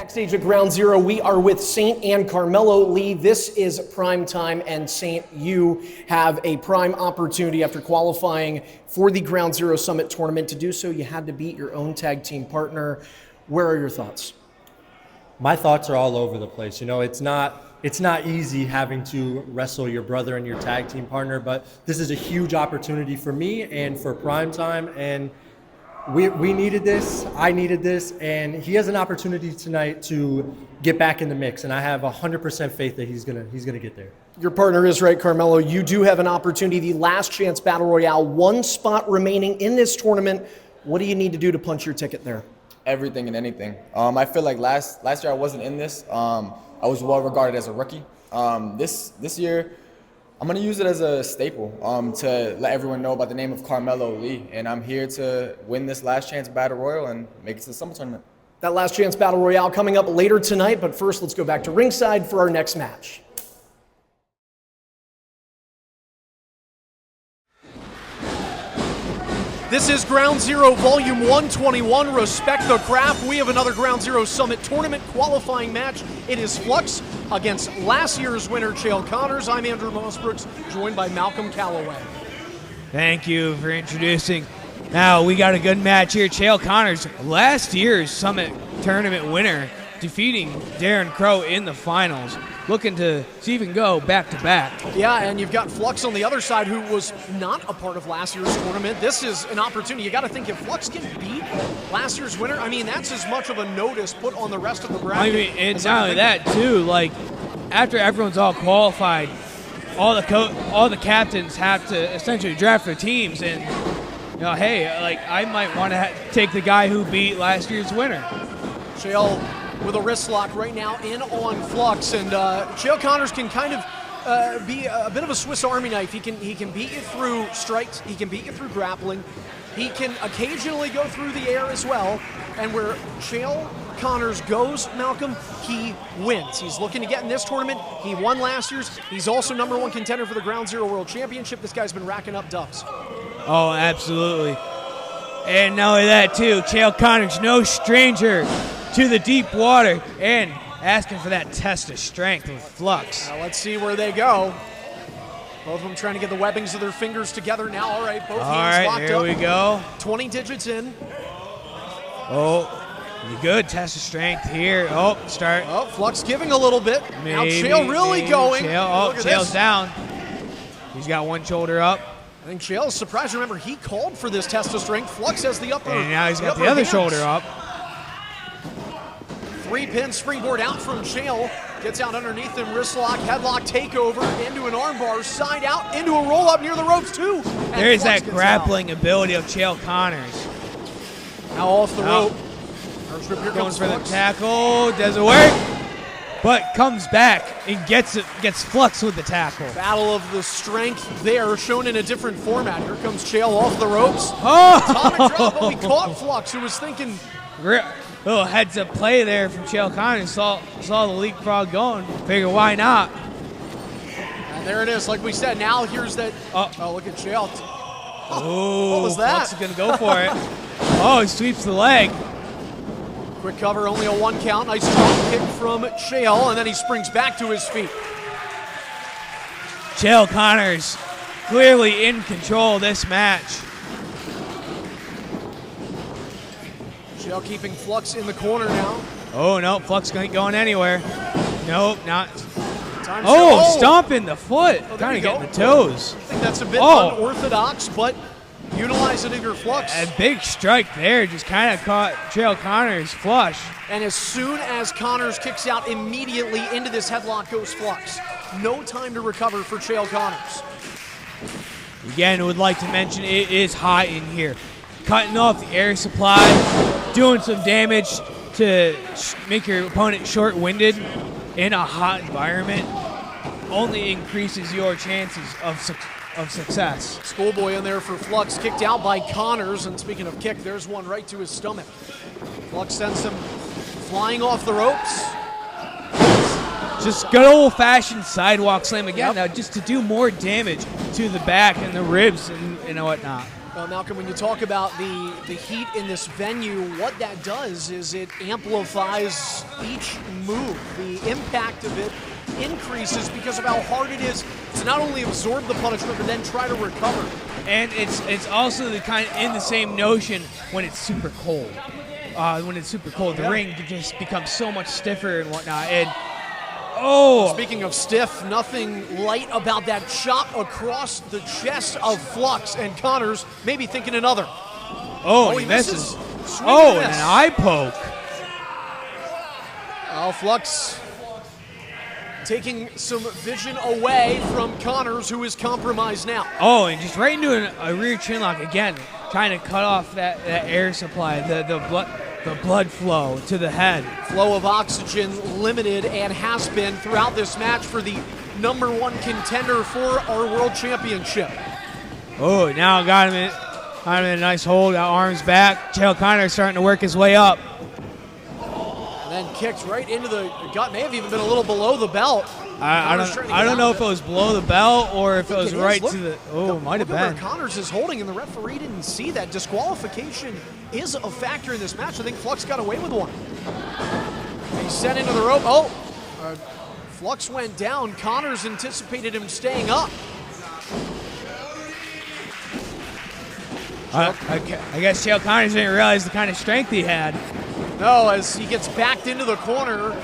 Backstage at Ground Zero, we are with Saint and Carmelo Lee. This is prime time, and Saint, you have a prime opportunity after qualifying for the Ground Zero Summit tournament. To do so, you had to beat your own tag team partner. Where are your thoughts? My thoughts are all over the place. You know, it's not easy having to wrestle your brother and your tag team partner, but this is a huge opportunity for me and for prime time, and we needed this, I needed this, and he has an opportunity tonight to get back in the mix, and I have 100% faith that he's gonna get there. Your partner is right, Carmelo. You do have an opportunity, the last chance battle royale, one spot remaining in this tournament. What do you need to do to punch your ticket there? Everything and anything. I feel like last year I wasn't in this. I was well regarded as a rookie. This year, I'm gonna use it as a staple to let everyone know about the name of Carmelo Lee, and I'm here to win this last chance battle royal and make it to the summer tournament. That last chance battle royale coming up later tonight, but first let's go back to ringside for our next match. This is Ground Zero Volume 121, Respect the Craft. We have another Ground Zero Summit Tournament qualifying match. It is Flux against last year's winner, Chael Connors. I'm Andrew Mossbrooks, joined by Malcolm Calloway. Thank you for introducing. Now, we got a good match here. Chael Connors, last year's Summit Tournament winner, defeating Darren Crow in the finals. Looking to see if he can go back-to-back. Yeah, and you've got Flux on the other side, who was not a part of last year's tournament. This is an opportunity. You got to think if Flux can beat last year's winner, I mean, that's as much of a notice put on the rest of the bracket. I mean, it's not only that, too. Like, after everyone's all qualified, all the captains have to essentially draft their teams, and, you know, hey, like, I might want to take the guy who beat last year's winner. Chael with a wrist lock right now in on Flux, and Chael Connors can kind of be a bit of a Swiss Army knife. He can beat you through strikes, he can beat you through grappling, he can occasionally go through the air as well, and where Chael Connors goes, Malcolm, he wins. He's looking to get in this tournament. He won last year's. He's also #1 contender for the Ground Zero World Championship. This guy's been racking up dubs. Oh, absolutely. And not only that, too, Chael Connors, no stranger to the deep water, and asking for that test of strength with Flux. Now let's see where they go. Both of them trying to get the webbings of their fingers together now. All right, both hands locked up. Here we go. 20 digits in. Oh, good test of strength here. Oh, start. Oh, Flux giving a little bit. Now Chael really going. Chael's down. He's got one shoulder up. I think Chael's surprised. Remember, he called for this test of strength. Flux has the upper. And now he's got the other shoulder up. 3-pin springboard out from Chael. Gets out underneath him, wrist lock, headlock, takeover, into an armbar, side out, into a roll-up near the ropes too. There's that grappling ability of Chael Connors. Now off the rope. Here going for the tackle, doesn't work, but comes back and gets Flux with the tackle. Battle of the strength there, shown in a different format. Here comes Chael off the ropes. Oh! Atomic drop, but he caught Flux, who was thinking. Little heads up play there from Chael Connors. Saw the leapfrog going. Figure why not? And there it is. Like we said, now here's that. Oh, look at Chael. Oh, what was that? Flux is going to go for it. Oh, he sweeps the leg. Quick cover, only a 1 count. Nice drop kick from Chael, and then he springs back to his feet. Chael Connors clearly in control of this match. Chael keeping Flux in the corner now. Oh, no, Flux ain't going anywhere. Nope, not. Stomping the foot. Kind of getting the toes. I think that's a bit unorthodox, but utilizing it your Flux. A big strike there, just kind of caught Chael Connors flush. And as soon as Connors kicks out, immediately into this headlock goes Flux. No time to recover for Chael Connors. Again, would like to mention it is hot in here. Cutting off the air supply, doing some damage to make your opponent short-winded in a hot environment only increases your chances of success. Schoolboy in there for Flux, kicked out by Connors, and speaking of kick, there's one right to his stomach. Flux sends him flying off the ropes. Just good old-fashioned sidewalk slam again, now just to do more damage to the back and the ribs and whatnot. Malcolm, when you talk about the heat in this venue, what that does is it amplifies each move. The impact of it increases because of how hard it is to not only absorb the punishment, but then try to recover. And it's also the kind in the same notion when it's super cold. When it's super cold, the ring just becomes so much stiffer and whatnot. And speaking of stiff, nothing light about that chop across the chest of Flux, and Connors maybe thinking another. He misses. Swing And and miss. an eye poke. Flux taking some vision away from Connors, who is compromised now. And just right into a rear chin lock again, trying to cut off that air supply, the blood flow to the head. Flow of oxygen limited and has been throughout this match for the #1 contender for our World Championship. Now got him in a nice hold, got arms back. Chael Connors starting to work his way up. And then kicked right into the gut, may have even been a little below the belt. I don't know if it was below the belt or if it was right to the. Might have Look at been. where Connors is holding, and the referee didn't see that. Disqualification is a factor in this match. I think Flux got away with one. He sent into the rope. Flux went down. Connors anticipated him staying up. I guess Chael Connors didn't realize the kind of strength he had. No, as he gets backed into the corner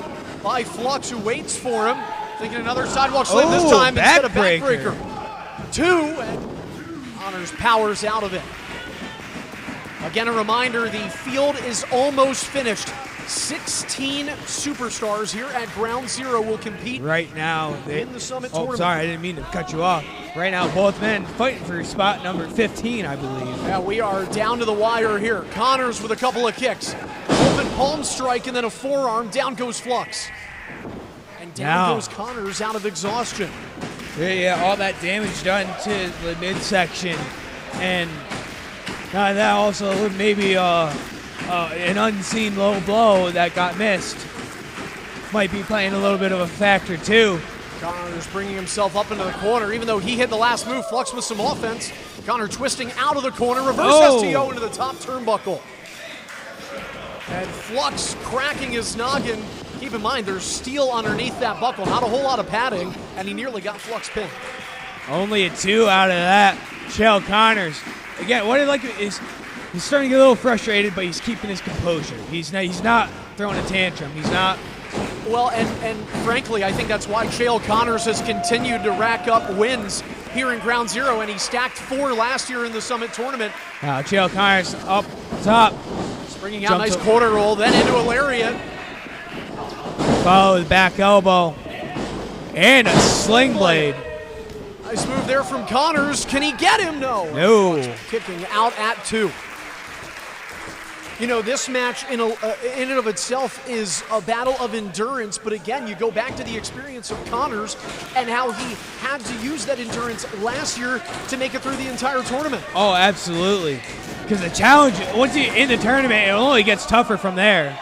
by Flux, who waits for him. Thinking another sidewalk slam this time instead of backbreaker. 2, and Connors powers out of it. Again, a reminder, the field is almost finished. 16 superstars here at Ground Zero will compete right now in the Summit tournament. Sorry, I didn't mean to cut you off. Right now, both men fighting for spot number 15, I believe. Yeah, we are down to the wire here. Connors with a couple of kicks. Open palm strike and then a forearm. Down goes Flux. And down goes Connors out of exhaustion. Yeah, all that damage done to the midsection. And that also maybe an unseen low blow that got missed might be playing a little bit of a factor too. Connors bringing himself up into the corner. Even though he hit the last move, Flux with some offense. Connor twisting out of the corner. Reverse STO into the top turnbuckle. And Flux cracking his noggin. Keep in mind, there's steel underneath that buckle. Not a whole lot of padding. And he nearly got Flux pinned. Only a 2 out of that. Chael Connors. Again, what I like is he's starting to get a little frustrated, but he's keeping his composure. He's not throwing a tantrum. He's not. Well, and frankly, I think that's why Chael Connors has continued to rack up wins here in Ground Zero, and he stacked 4 last year in the Summit tournament. Chael Connors up top. Bringing out a nice quarter roll, then into a lariat. Follow the back elbow. And a sling blade. Nice move there from Connors. Can he get him? No. Kicking out at 2. You know, this match in and of itself is a battle of endurance, but again, you go back to the experience of Connors and how he had to use that endurance last year to make it through the entire tournament. Oh, absolutely. Because the challenge, once you're in the tournament, it only gets tougher from there.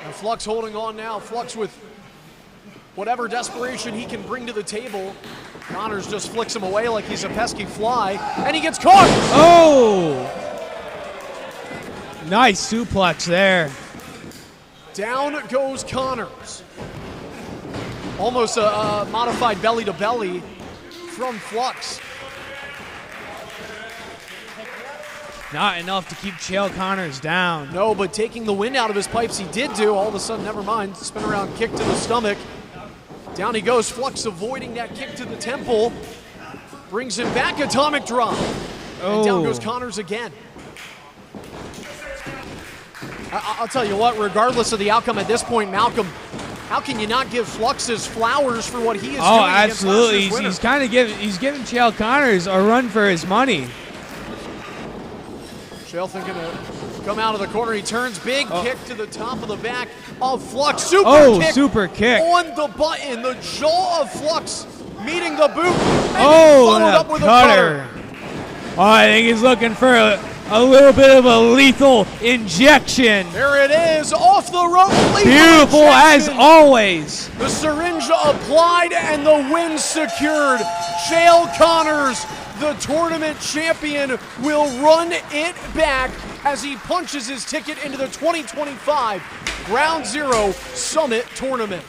And Flux holding on now. Flux with whatever desperation he can bring to the table. Connors just flicks him away like he's a pesky fly, and he gets caught. Nice suplex there. Down goes Connors. Almost a modified belly-to-belly from Flux. Not enough to keep Chael Connors down. No, but taking the wind out of his pipes he did do. All of a sudden, never mind. Spin around kick to the stomach. Down he goes. Flux avoiding that kick to the temple. Brings him back. Atomic drop. And down goes Connors again. I'll tell you what, regardless of the outcome at this point, Malcolm, how can you not give Flux his flowers for what he is doing? Oh, absolutely. He's kind of giving Chael Connors a run for his money. Chael thinking to come out of the corner. He turns, big kick to the top of the back of Flux. Super kick on the button. The jaw of Flux meeting the boot. And followed up with a cutter. I think he's looking for a little bit of a lethal injection. There it is, off the rope. Beautiful as always. The syringe applied and the win secured. Chael Connors, the tournament champion will run it back as he punches his ticket into the 2025 Ground Zero Summit Tournament.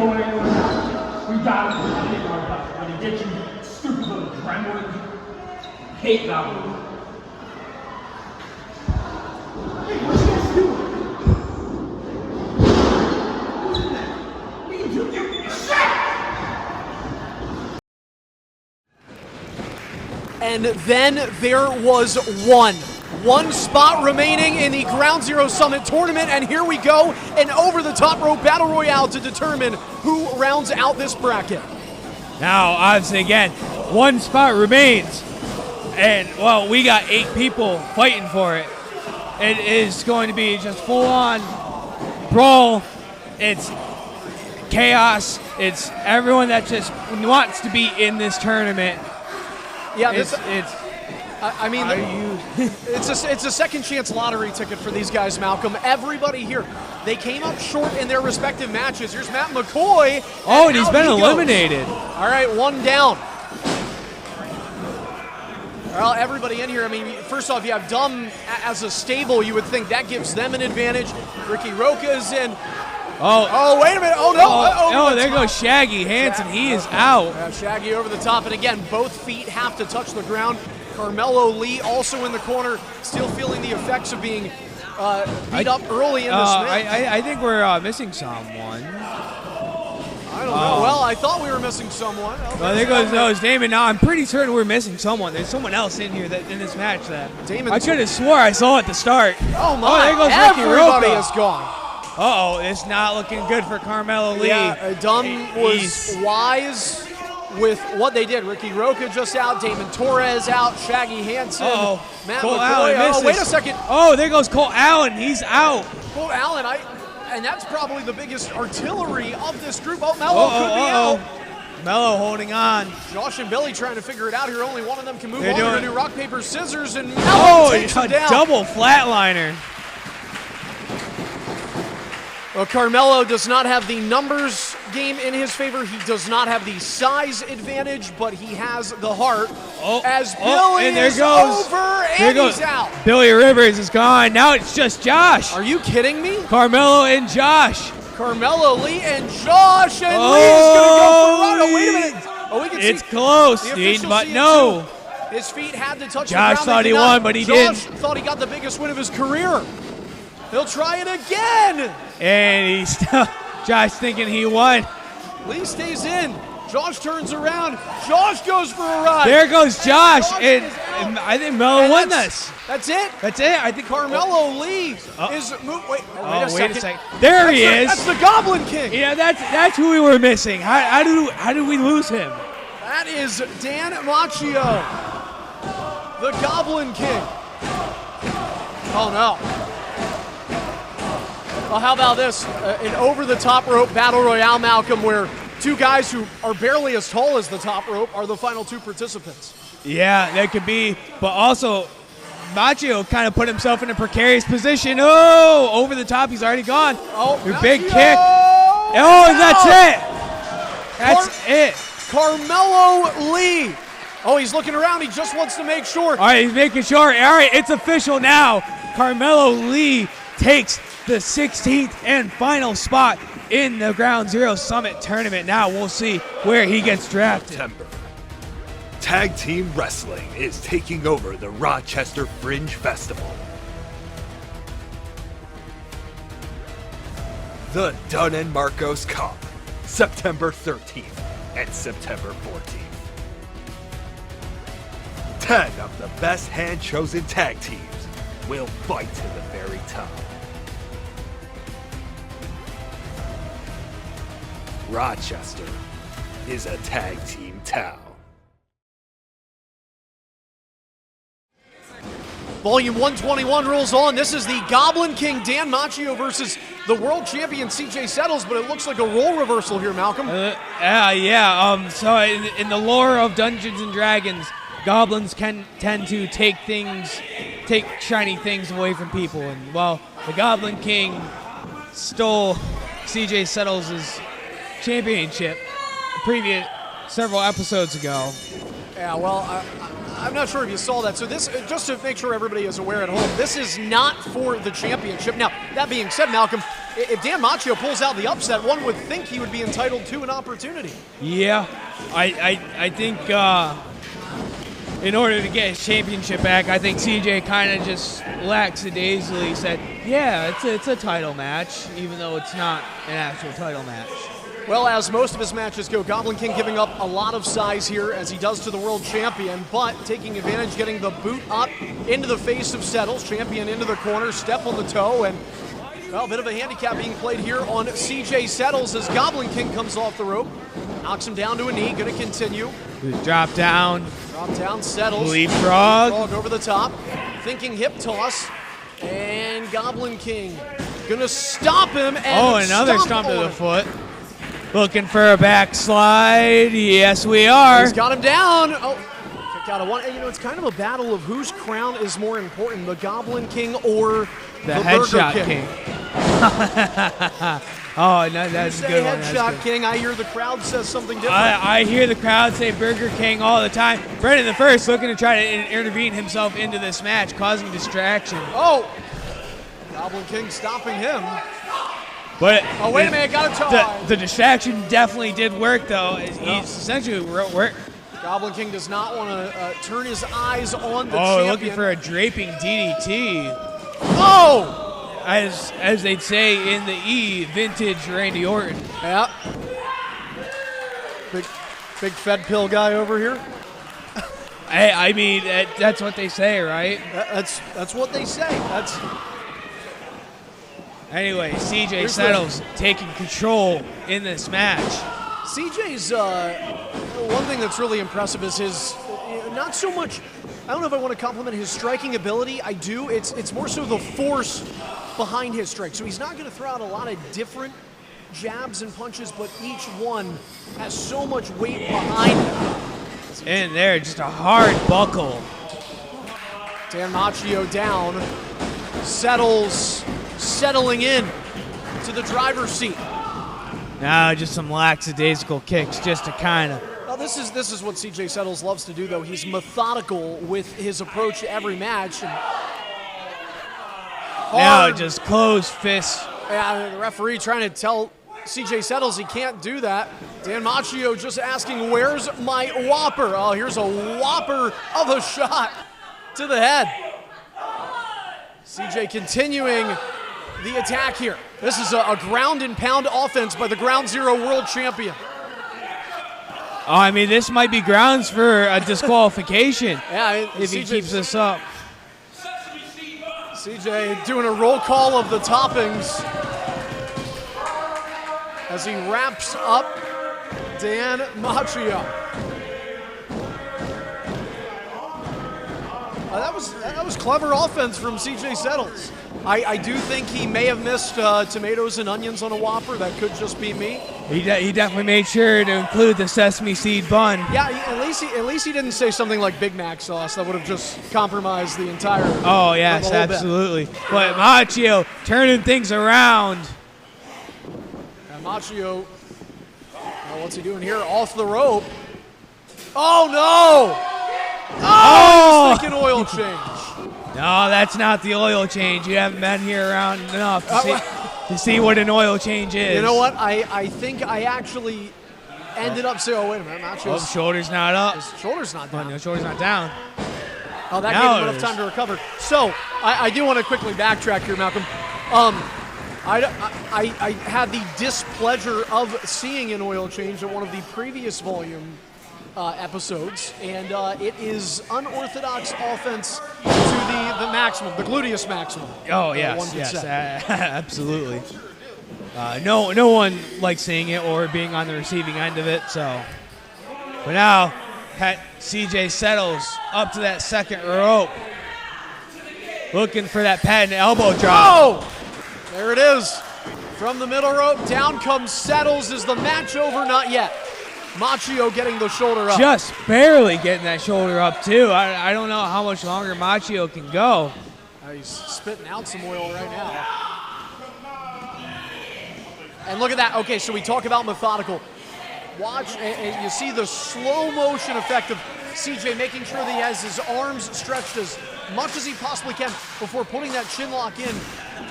We got it. When you get you stupid little gremlin, hate that one. Hey, what's this doing? And then there was one spot remaining in the Ground Zero Summit Tournament, and here we go, an over-the-top rope battle royale to determine who rounds out this bracket. Now, obviously, again, one spot remains, and, well, we got 8 people fighting for it. It is going to be just full-on brawl. It's chaos. It's everyone that just wants to be in this tournament. Yeah, It's a second chance lottery ticket for these guys, Malcolm. Everybody here, they came up short in their respective matches. Here's Matt McCoy. Oh, and he's been eliminated. All right, one down. Well, everybody in here, I mean, first off, you have Dumb as a stable. You would think that gives them an advantage. Ricky Roca is in. Oh, wait a minute. Oh, no. There goes Shaggy Hansen. He is out. Yeah, Shaggy over the top. And again, both feet have to touch the ground. Carmelo Lee also in the corner, still feeling the effects of being beat up early in this match. I think we're missing someone. I don't know. Well, I thought we were missing someone. Well, there goes Damon. Now, I'm pretty certain we're missing someone. There's someone else in here in this match that Damon. I could have swore I saw at the start. Oh, my. There goes Ricky Everybody Roca. is gone. Uh-oh, it's not looking good for Carmelo Lee. Yeah, Dunn was wise with what they did. Ricky Roca just out, Damon Torres out, Shaggy Hansen, Matt Cole McCoy. Allen misses. Wait a second. Oh, there goes Cole Allen. He's out. Cole Allen, and that's probably the biggest artillery of this group. Oh, Mello could be out. Mello holding on. Josh and Billy trying to figure it out here. Only one of them can move They're on. They're doing- going to do rock, paper, scissors, and Mello takes a him down. double flatliner. Well, Carmelo does not have the numbers game in his favor. He does not have the size advantage, but he has the heart. As Billy and there is goes, over, and he's out. Billy Rivers is gone. Now it's just Josh. Are you kidding me? Carmelo and Josh. Carmelo, Lee, and Josh, and Lee is going to go for a run. Oh, wait a minute. Oh, we can see. It's close, the dude, officials but see it no. too. His feet had to touch Josh the ground. thought They he did not. won, but he Josh didn't. thought he got the biggest win of his career. He'll try it again. And he's still, Josh thinking he won. Lee stays in. Josh turns around. Josh goes for a ride. There goes Josh, and I think Mello And won that's- this. That's it. That's it. I think Carmelo Lee is wait a second. There he is. That's the Goblin King. Yeah, that's who we were missing. How did we lose him? That is Dan Machio, the Goblin King. Oh no. Well, how about this? An over-the-top rope battle royale, Malcolm, where two guys who are barely as tall as the top rope are the final two participants. Yeah, that could be. But also, Machio kind of put himself in a precarious position. Oh, over the top. He's already gone. Oh, Your big Machio! kick. Oh, and that's it. That's it. Carmelo Lee. Oh, he's looking around. He just wants to make sure. All right, he's making sure. All right, it's official now. Carmelo Lee takes the 16th and final spot in the Ground Zero Summit Tournament. Now we'll see where he gets drafted. September. Tag Team Wrestling is taking over the Rochester Fringe Festival. The Dunn and Marcos Cup, September 13th and September 14th. 10 of the best hand-chosen tag teams will fight to the very top. Rochester is a tag team town. Volume 121 rolls on. This is the Goblin King Dan Machio versus the world champion CJ Settles, but it looks like a role reversal here, Malcolm. So in the lore of Dungeons and Dragons, goblins can tend to take shiny things away from people, and well, the Goblin King stole CJ Settles' championship previous several episodes ago. Yeah, well, I'm not sure if you saw that. So this, just to make sure everybody is aware at home, this is not for the championship. Now, that being said, Malcolm, if Dan Machio pulls out the upset, one would think he would be entitled to an opportunity. Yeah, I think in order to get his championship back, I think CJ kind of just lackadaisically said, yeah, it's a title match, even though it's not an actual title match. Well, as most of his matches go, Goblin King giving up a lot of size here, as he does to the world champion, but taking advantage, getting the boot up into the face of Settles, champion into the corner, step on the toe, and, well, a bit of a handicap being played here on CJ Settles as Goblin King comes off the rope, knocks him down to a knee, gonna continue. Drop down, Settles. Leapfrog. Over the top, thinking hip toss, and Goblin King gonna stop him, and another stomp to the foot. Looking for a backslide. Yes, we are. He's got him down. Oh, kick out of one. You know, it's kind of a battle of whose crown is more important, the Goblin King or the Headshot Burger King. Oh, no, that's a good one. Headshot King. I hear the crowd says something different. I hear the crowd say Burger King all the time. Brendan the First looking to try to intervene himself into this match, causing distraction. Oh, Goblin King stopping him. But oh, wait a minute, got a tie. The distraction definitely did work, though. He's essentially worked. Goblin King does not want to turn his eyes on the champion. Oh, Looking for a draping DDT. Oh! As they'd say in the vintage Randy Orton. Yeah. Big Fed pill guy over here. Hey, I mean, that's what they say, right? That's what they say. Anyway, CJ Settles taking control in this match. CJ's, one thing that's really impressive is his, not so much, I don't know if I want to compliment his striking ability. I do. It's more so the force behind his strike. So he's not going to throw out a lot of different jabs and punches, but each one has so much weight behind it. And there, just a hard buckle. Dan Machio down. Settles settling in to the driver's seat. Now just some lackadaisical kicks just to kind of. Well, this is what CJ Settles loves to do, though. He's methodical with his approach to every match. And now just closed fists. Yeah, the referee trying to tell CJ Settles he can't do that. Dan Machio just asking, where's my whopper? Oh, here's a whopper of a shot to the head. CJ continuing the attack here. This is a ground and pound offense by the Ground Zero world champion. Oh, I mean, this might be grounds for a disqualification. Yeah, if he keeps this up. CJ doing a roll call of the toppings as he wraps up Dan Machio. That was clever offense from CJ Settles. I do think he may have missed tomatoes and onions on a Whopper. That could just be me. He definitely made sure to include the sesame seed bun. Yeah, at least he didn't say something like Big Mac sauce. That would have just compromised the entire. Oh yes, absolutely. But Machio turning things around. And Machio, what's he doing here? Off the rope. Oh no! Oh, he's thinking oil change. No, that's not the oil change. You haven't been here around enough to see what an oil change is. You know what? I think I actually ended up saying, oh, wait a minute. Machio's shoulder's not up. His shoulder's not down. No, shoulder's not down. Oh, that gave him enough time to recover. So, I do want to quickly backtrack here, Malcolm. I had the displeasure of seeing an oil change at one of the previous volume episodes, and it is unorthodox offense to the maximum, the gluteus maximum. Oh yes, absolutely. No one likes seeing it or being on the receiving end of it. So, but now CJ Settles up to that second rope. looking for that patent elbow drop. Oh! There it is. From the middle rope, down comes Settles. Is the match over? Not yet. Machio getting the shoulder up. Just barely getting that shoulder up, too. I don't know how much longer Machio can go. He's spitting out some oil right now. And look at that. Okay, so we talk about methodical. Watch, and you see the slow motion effect of CJ making sure that he has his arms stretched as much as he possibly can before putting that chin lock in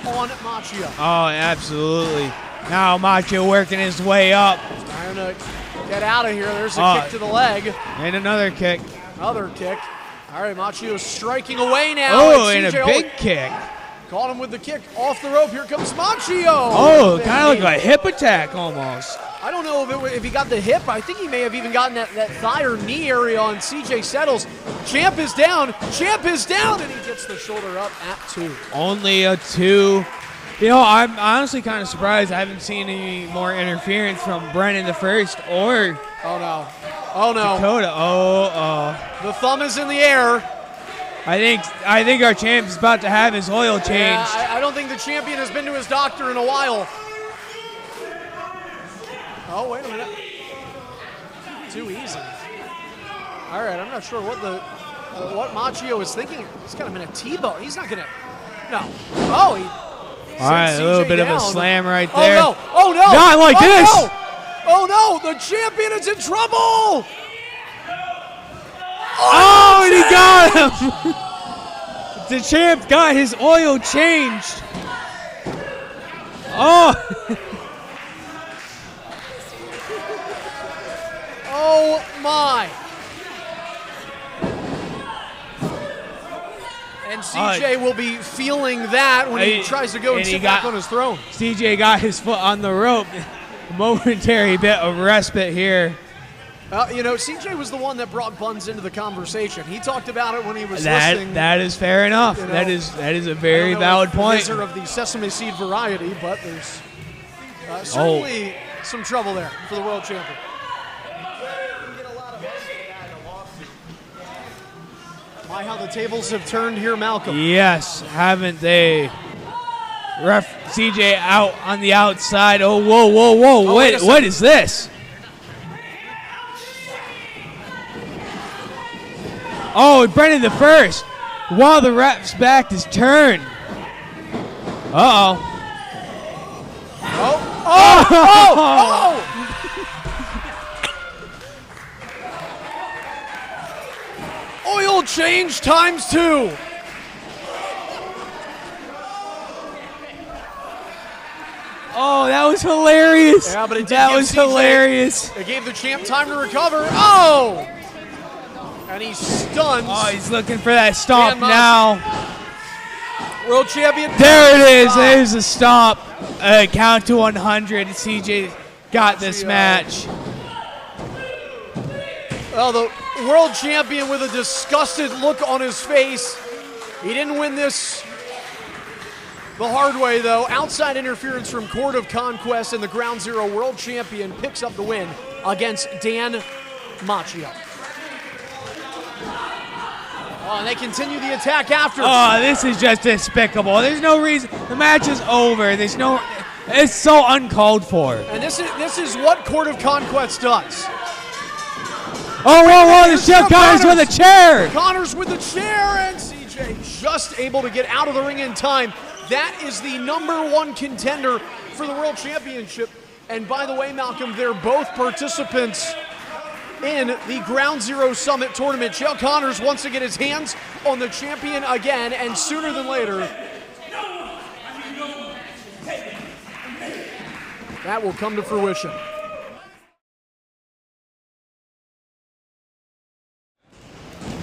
on Machio. Oh, absolutely. Now Machio working his way up. Trying to get out of here. There's a kick to the leg. And another kick. Another kick. All right, Machio striking away now. Oh, and a big kick. Caught him with the kick off the rope. Here comes Machio. Oh, kind of like a hip attack almost. I don't know if he got the hip. I think he may have even gotten that thigh or knee area on CJ Settles. Champ is down. Champ is down, and he gets the shoulder up at 2. Only a 2. You know, I'm honestly kind of surprised I haven't seen any more interference from Brennan the first or oh no Dakota. The thumb is in the air. I think our champ is about to have his oil changed. Yeah, I don't think the champion has been to his doctor in a while. Oh, wait a minute. Too easy. All right, I'm not sure what Machio is thinking. He's got him in a T-bone. He's not going to. No. Oh, he. All right, a little bit of a slam right Oh, there. no. Oh, no. Not like this. No. Oh, no. The champion is in trouble. Oh, and he got him. The champ got his oil changed. Oh. Oh, my. And CJ will be feeling that when he tries to go and sit back on his throne. CJ got his foot on the rope. Momentary bit of respite here. You know, CJ was the one that brought buns into the conversation. He talked about it when he was listening. That is fair enough. You know, that is a very valid point. He's of the sesame seed variety, but there's certainly some trouble there for the world champion. My, how the tables have turned here, Malcolm. Yes, haven't they? CJ out on the outside. Oh, whoa. What is this? Oh, Brennan the first. While the ref's back is turned. Uh-oh. Oh! Oil change times 2. Oh, that was hilarious. Yeah, but that was hilarious. It gave the champ time to recover. Oh! And he's stunned. Oh, he's looking for that stomp now. World champion. There it is. There's a stomp. Count to 100. CJ got this match. Well, the world champion with a disgusted look on his face. He didn't win this the hard way, though. Outside interference from Court of Conquest, and the Ground Zero world champion picks up the win against Dan Machio. Oh, and they continue the attack after. Oh, this is just despicable. There's no reason. The match is over. It's so uncalled for. And this is what Court of Conquest does. Oh, whoa, the Chael Connors with a chair. Connors with the chair, and CJ just able to get out of the ring in time. That is the #1 contender for the World Championship. And by the way, Malcolm, they're both participants in the Ground Zero Summit tournament. Chael Connors wants to get his hands on the champion again, and sooner than later, that will come to fruition.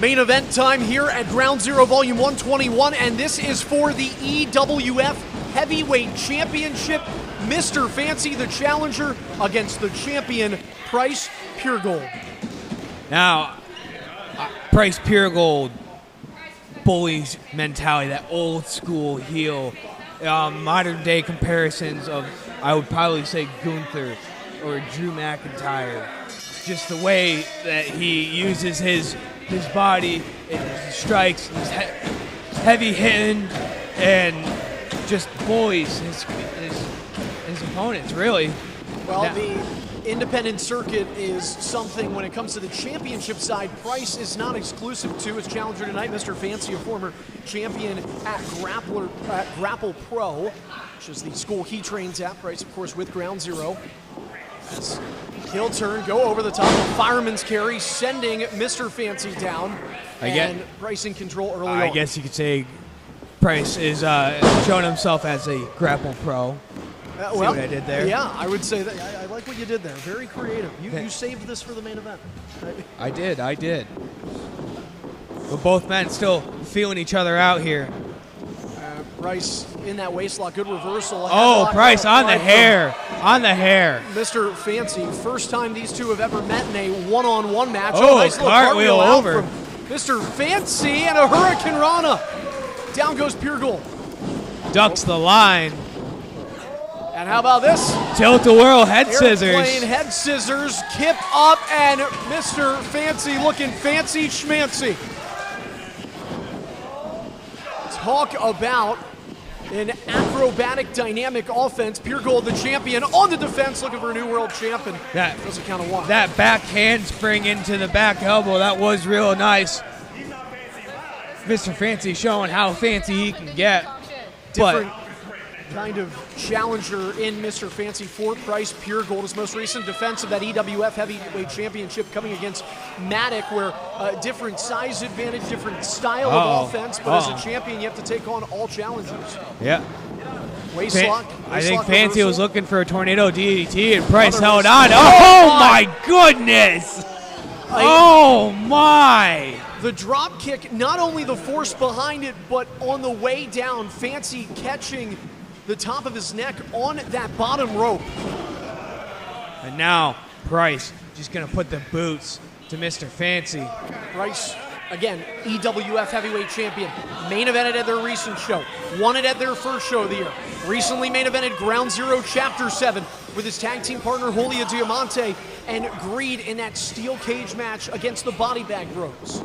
Main event time here at Ground Zero Volume 121, and this is for the EWF Heavyweight Championship. Mr. Fancy, the challenger, against the champion, Price Purgold. Now, Price Purgold, bullies mentality, that old school heel. Modern day comparisons of, I would probably say, Gunther or Drew McIntyre. Just the way that he uses his body, his strikes, his heavy hitting and just bullies his opponents, really. Well, the independent circuit is something when it comes to the championship side, Price is not exclusive to his challenger tonight, Mr. Fancy, a former champion at Grapple Pro, which is the school he trains at. Price, of course, with Ground Zero. As heel turn, go over the top of fireman's carry, sending Mr. Fancy down. And Price in control early on. I guess you could say Price is showing himself as a Grapple Pro. See what I did there? Yeah, I would say that. I like what you did there. Very creative. You saved this for the main event. I did. But both men still feeling each other out here. Price in that waist lock. Good reversal. Oh, Price on the hair. On the hair. Mr. Fancy, first time these two have ever met in a one-on-one match. Oh, nice little cartwheel over. From Mr. Fancy and a Hurricane Rana. Down goes Purgold. Ducks the line. And how about this? Tilt-a-whirl head scissors. Airplane head scissors, kip up, and Mr. Fancy looking fancy schmancy. Talk about an acrobatic, dynamic offense. Purgold, the champion, on the defense, looking for a new world champion. That doesn't count a one. That back handspring into the back elbow, that was real nice. Mr. Fancy showing how fancy he can get. Different kind of challenger in Mr. Fancy for Price. Purgold, his most recent defense of that EWF Heavyweight Championship, coming against Matic, where different size advantage, different style of offense, but as a champion, you have to take on all challengers. Yeah. Waist lock. I think Fancy reversal. was looking for a tornado DDT, and Price held on. Oh my goodness! Oh my! The drop kick, not only the force behind it, but on the way down, Fancy catching the top of his neck on that bottom rope. And now Price just gonna put the boots to Mr. Fancy. Price, again, EWF Heavyweight Champion. Main evented at their recent show. Won it at their first show of the year. Recently main evented Ground Zero Chapter 7 with his tag team partner Julia Diamante and Greed in that steel cage match against the Body Bag Bros.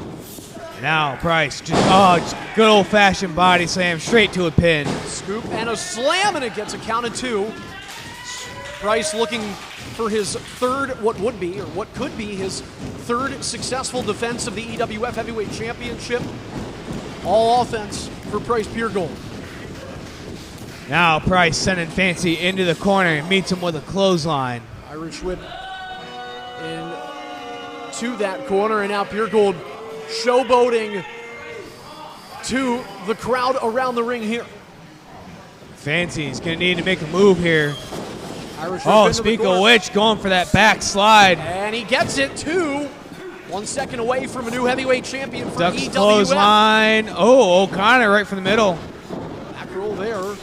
Now Price just good old-fashioned body slam straight to a pin. Scoop and a slam, and it gets a count of two. Price looking for his third, what could be his third successful defense of the EWF Heavyweight Championship. All offense for Price Purgold. Now Price sending Fancy into the corner and meets him with a clothesline. Irish whip in to that corner, and now Purgold showboating to the crowd around the ring here. Fancy's gonna need to make a move here. Irish speak of which, going for that backslide. And he gets it too. 1 second away from a new heavyweight champion for Ducks EWF. clothesline. Oh, O'Connor right from the middle. Back roll there.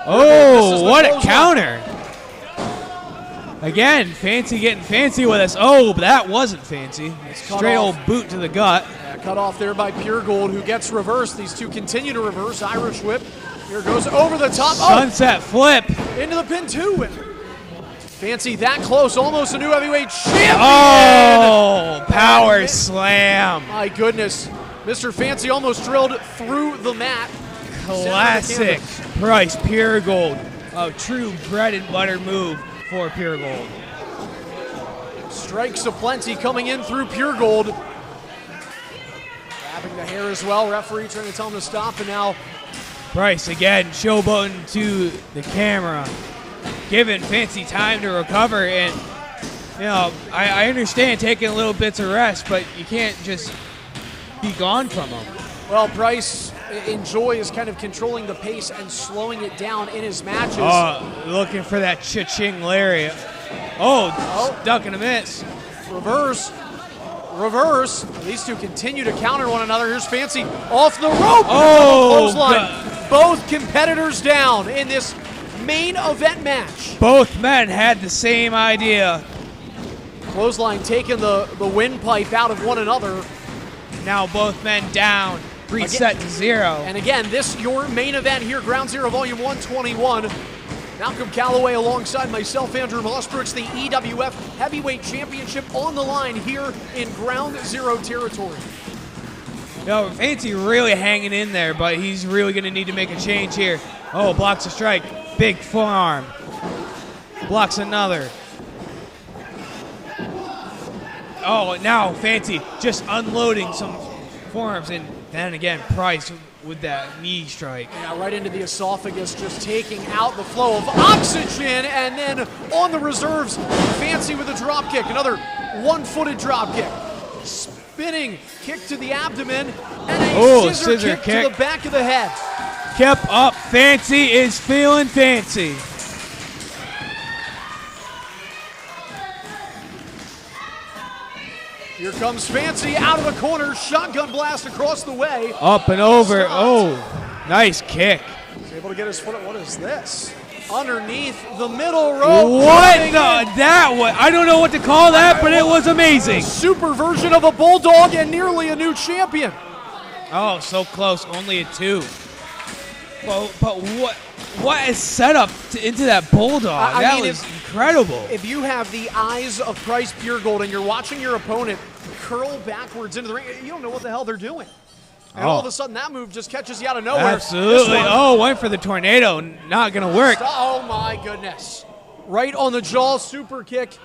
Oh, what a counter. Again, Fancy getting fancy with us. Oh, but that wasn't fancy. Straight old boot to the gut. Cut off there by Purgold, who gets reversed. These two continue to reverse. Irish whip. Here goes over the top. Sunset flip. Into the pin too. Fancy that close. Almost a new heavyweight champion. Oh, power slam. My goodness. Mr. Fancy almost drilled through the mat. Classic Price Purgold. A true bread and butter move for Purgold. Strikes aplenty coming in through Purgold. Grabbing the hair as well. Referee trying to tell him to stop, and now Price again showboating to the camera, giving Fancy time to recover. And you know, I understand taking little bits of rest, but you can't just be gone from him. Well, Price enjoys kind of controlling the pace and slowing it down in his matches. Looking for that cha-ching lariat. Duck and a miss. Reverse. These two continue to counter one another. Here's Fancy off the rope. Clothesline. Both competitors down in this main event match. Both men had the same idea. Clothesline taking the windpipe out of one another. Now both men down. Reset to 0. And again, this your main event here, Ground Zero Volume 121. Malcolm Calloway alongside myself, Andrew Mossbrooks, the EWF Heavyweight Championship on the line here in Ground Zero territory. Yo, Fancy really hanging in there, but he's really going to need to make a change here. Oh, blocks a strike. Big forearm. Blocks another. Oh, now Fancy just unloading some forearms. And then again, Price with that knee strike. Yeah, right into the esophagus, just taking out the flow of oxygen. And then on the reserves, Fancy with a drop kick. Another one-footed drop kick. Spinning kick to the abdomen. And a scissor kick to the back of the head. Kept up. Fancy is feeling fancy. Here comes Fancy out of the corner. Shotgun blast across the way. Up and over. Stopped. Oh, nice kick. He's able to get his foot. What is this? Underneath the middle rope. What the? That was, I don't know what to call that, but it was amazing. Super version of a bulldog and nearly a new champion. Oh, so close. Only a 2. But what is set up into that bulldog? I that mean, was incredible. If you have the eyes of Price Purgold and you're watching your opponent curl backwards into the ring, you don't know what the hell they're doing. And all of a sudden, that move just catches you out of nowhere. Absolutely. Oh, went for the tornado. Not going to work. Oh, my goodness. Right on the jaw, super kick.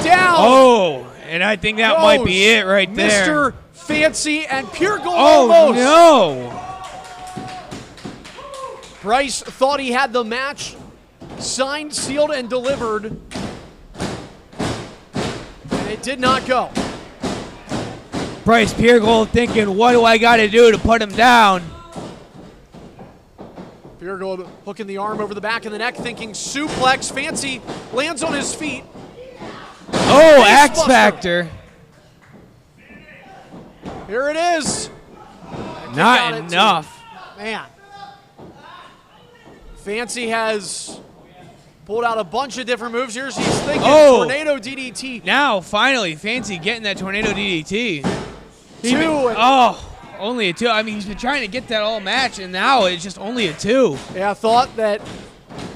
Down. Oh, and I think that might be it right there. Mr. Fancy and Purgold almost. No. Price thought he had the match signed, sealed, and delivered. And it did not go. Price Purgold thinking, what do I got to do to put him down? Purgold hooking the arm over the back of the neck, thinking suplex. Fancy lands on his feet. Oh, X Factor. Here it is. Not enough. Man. Fancy has pulled out a bunch of different moves here. He's thinking tornado DDT. Now, finally, Fancy getting that tornado DDT. Only a 2. I mean, he's been trying to get that all match, and now it's just only a 2. Yeah, I thought that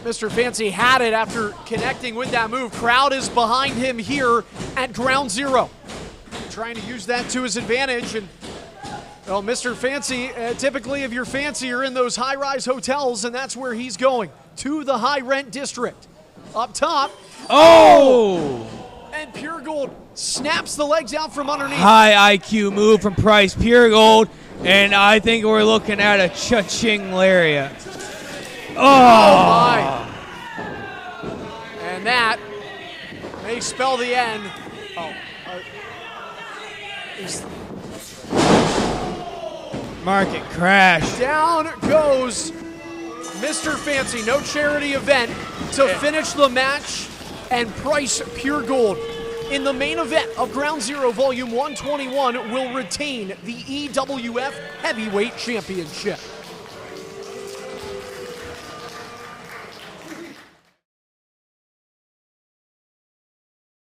Mr. Fancy had it after connecting with that move. Crowd is behind him here at Ground Zero. Trying to use that to his advantage. And well, Mr. Fancy, typically if you're fancy, you're in those high-rise hotels, and that's where he's going, to the high-rent district. Up top. Oh! And Purgold snaps the legs out from underneath. High IQ move from Price Purgold, and I think we're looking at a cha-ching lariat. Oh my. And that may spell the end. Market crash. Down goes Mr. Fancy. No charity event to finish the match. And Price Purgold in the main event of Ground Zero Volume 121 will retain the EWF Heavyweight Championship.